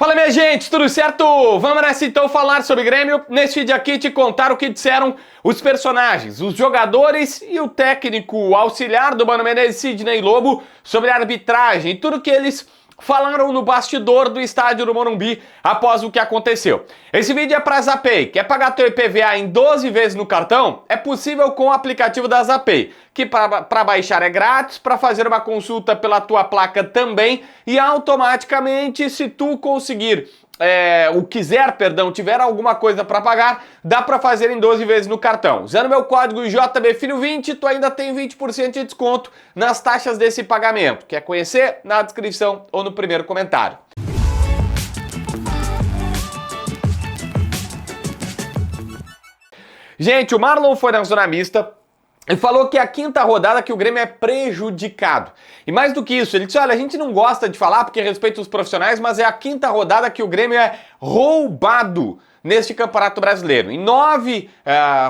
Fala, minha gente, tudo certo? Vamos nessa então falar sobre Grêmio. Nesse vídeo aqui te contar o que disseram os personagens, os jogadores e o técnico auxiliar do Mano Menezes, Sidney Lobo, sobre a arbitragem e tudo que eles falaram no bastidor do estádio do Morumbi após o que aconteceu. Esse vídeo é para a Zapay. Quer pagar teu IPVA em 12 vezes no cartão? É possível com o aplicativo da Zapay, que para baixar é grátis, para fazer uma consulta pela tua placa também, e automaticamente, se tu conseguir tiver alguma coisa para pagar, dá para fazer em 12 vezes no cartão. Usando meu código JBFilho20, tu ainda tem 20% de desconto nas taxas desse pagamento. Quer conhecer? Na descrição ou no primeiro comentário. Gente, o Marlon foi na zona mista e falou que é a quinta rodada que o Grêmio é prejudicado. E mais do que isso, ele disse, olha, a gente não gosta de falar porque respeita os profissionais, mas é a quinta rodada que o Grêmio é roubado neste Campeonato Brasileiro. Em 9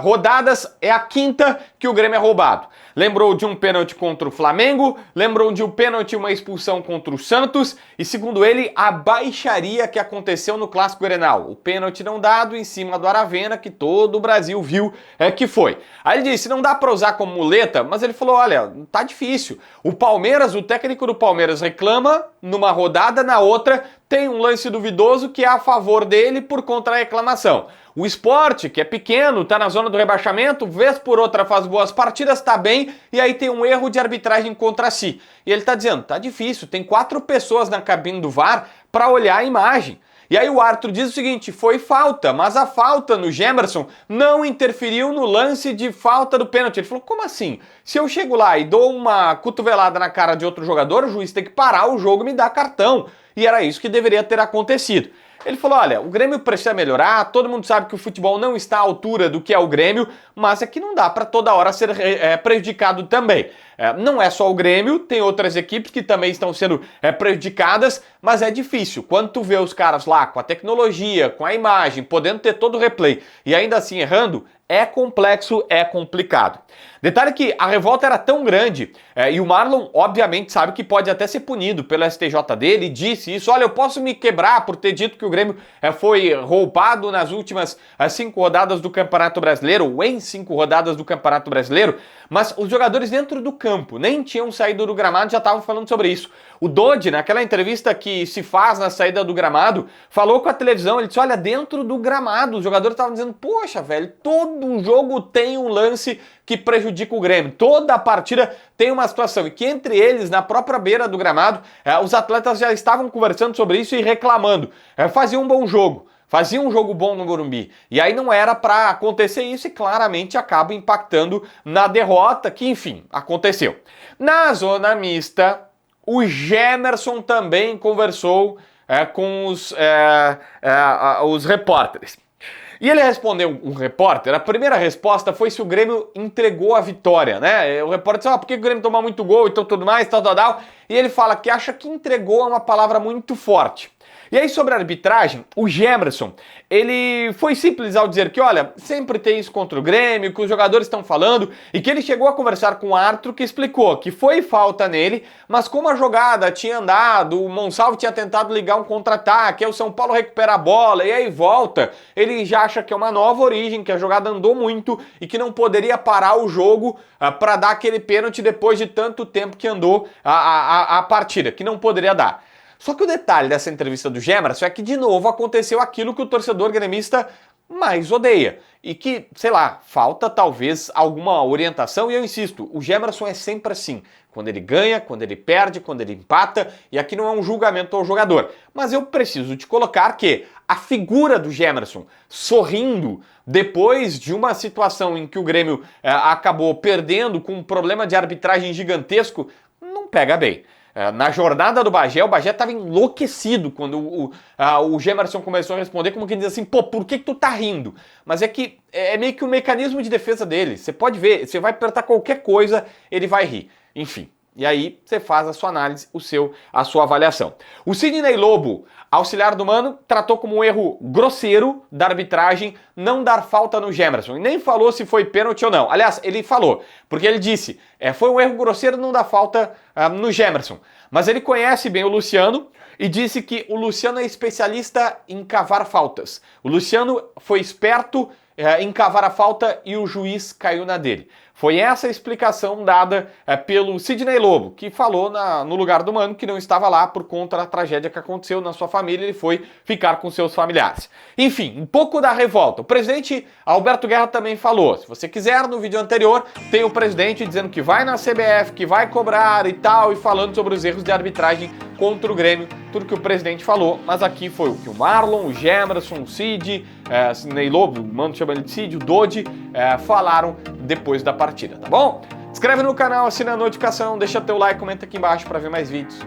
rodadas, é a quinta que o Grêmio é roubado. Lembrou de um pênalti contra o Flamengo, lembrou de um pênalti e uma expulsão contra o Santos, e segundo ele, a baixaria que aconteceu no Clássico Grenal. O pênalti não dado em cima do Aravena, que todo o Brasil viu que foi. Aí ele disse, não dá pra usar como muleta, mas ele falou, olha, tá difícil. O Palmeiras, o técnico do Palmeiras reclama numa rodada, na outra tem um lance duvidoso que é a favor dele por conta da reclamação. O Sport, que é pequeno, tá na zona do rebaixamento, vez por outra faz boas partidas, tá bem, e aí tem um erro de arbitragem contra si. E ele tá dizendo, tá difícil, tem 4 pessoas na cabine do VAR para olhar a imagem. E aí o árbitro diz o seguinte, foi falta, mas a falta no Gemerson não interferiu no lance de falta do pênalti. Ele falou, como assim? Se eu chego lá e dou uma cotovelada na cara de outro jogador, o juiz tem que parar o jogo e me dar cartão. E era isso que deveria ter acontecido. Ele falou, olha, o Grêmio precisa melhorar, todo mundo sabe que o futebol não está à altura do que é o Grêmio, mas é que não dá para toda hora ser prejudicado também. Não é só o Grêmio, tem outras equipes que também estão sendo prejudicadas, mas é difícil. Quando tu vê os caras lá com a tecnologia, com a imagem, podendo ter todo o replay e ainda assim errando, é complexo, é complicado. Detalhe que a revolta era tão grande, e o Marlon obviamente sabe que pode até ser punido pelo STJ dele, e disse isso, olha, eu posso me quebrar por ter dito que o Grêmio foi roubado nas últimas 5 rodadas do Campeonato Brasileiro, ou em 5 rodadas do Campeonato Brasileiro, mas os jogadores dentro do campo nem tinham saído do gramado, já estavam falando sobre isso. O Dodi, naquela entrevista que se faz na saída do gramado, falou com a televisão, ele disse, olha, dentro do gramado, os jogadores estavam dizendo, poxa, velho, todo jogo tem um lance que prejudica o Grêmio, toda a partida tem uma situação, e que entre eles, na própria beira do gramado, os atletas já estavam conversando sobre isso e reclamando, faziam um bom jogo. Fazia um jogo bom no Morumbi. E aí não era para acontecer isso e claramente acaba impactando na derrota, que enfim, aconteceu. Na zona mista, o Gemerson também conversou com os repórteres. E ele respondeu um repórter, a primeira resposta foi se o Grêmio entregou a vitória, né? O repórter disse, por que o Grêmio tomou muito gol e tudo mais, tal. E ele fala que acha que entregou é uma palavra muito forte. E aí sobre a arbitragem, o Gemerson, ele foi simples ao dizer que, olha, sempre tem isso contra o Grêmio, que os jogadores estão falando, e que ele chegou a conversar com o árbitro que explicou que foi falta nele, mas como a jogada tinha andado, o Monsalvo tinha tentado ligar um contra-ataque, aí o São Paulo recupera a bola, e aí volta, ele já acha que é uma nova origem, que a jogada andou muito e que não poderia parar o jogo para dar aquele pênalti depois de tanto tempo que andou a partida, que não poderia dar. Só que o detalhe dessa entrevista do Gemerson é que, de novo, aconteceu aquilo que o torcedor gremista mais odeia. E que, sei lá, falta talvez alguma orientação. E eu insisto, o Gemerson é sempre assim. Quando ele ganha, quando ele perde, quando ele empata. E aqui não é um julgamento ao jogador. Mas eu preciso te colocar que a figura do Gemerson sorrindo depois de uma situação em que o Grêmio acabou perdendo com um problema de arbitragem gigantesco, não pega bem. Na jornada do Bagé, o Bagé estava enlouquecido quando o Gemerson começou a responder, como que diz assim, pô, por que tu tá rindo? Mas é que é meio que o mecanismo de defesa dele. Você pode ver, você vai apertar qualquer coisa, ele vai rir. Enfim. E aí você faz a sua análise, a sua avaliação. O Sidney Lobo, auxiliar do Mano, tratou como um erro grosseiro da arbitragem não dar falta no Gemerson. E nem falou se foi pênalti ou não. Aliás, ele falou, porque ele disse, foi um erro grosseiro não dar falta no Gemerson. Mas ele conhece bem o Luciano e disse que o Luciano é especialista em cavar faltas. O Luciano foi esperto em cavar a falta e o juiz caiu na dele. Foi essa a explicação dada pelo Sidney Lobo, que falou no lugar do Mano, que não estava lá por conta da tragédia que aconteceu na sua família, ele foi ficar com seus familiares. Enfim, um pouco da revolta. O presidente Alberto Guerra também falou, se você quiser, no vídeo anterior, tem o presidente dizendo que vai na CBF, que vai cobrar e tal, e falando sobre os erros de arbitragem contra o Grêmio, tudo que o presidente falou, mas aqui foi o que o Marlon, o Gemerson, o Cid, Sidney Lobo, o Mano chama ele de Cid, o Dodi, falaram depois da partida, tá bom? Se inscreve no canal, assina a notificação, deixa teu like, comenta aqui embaixo para ver mais vídeos.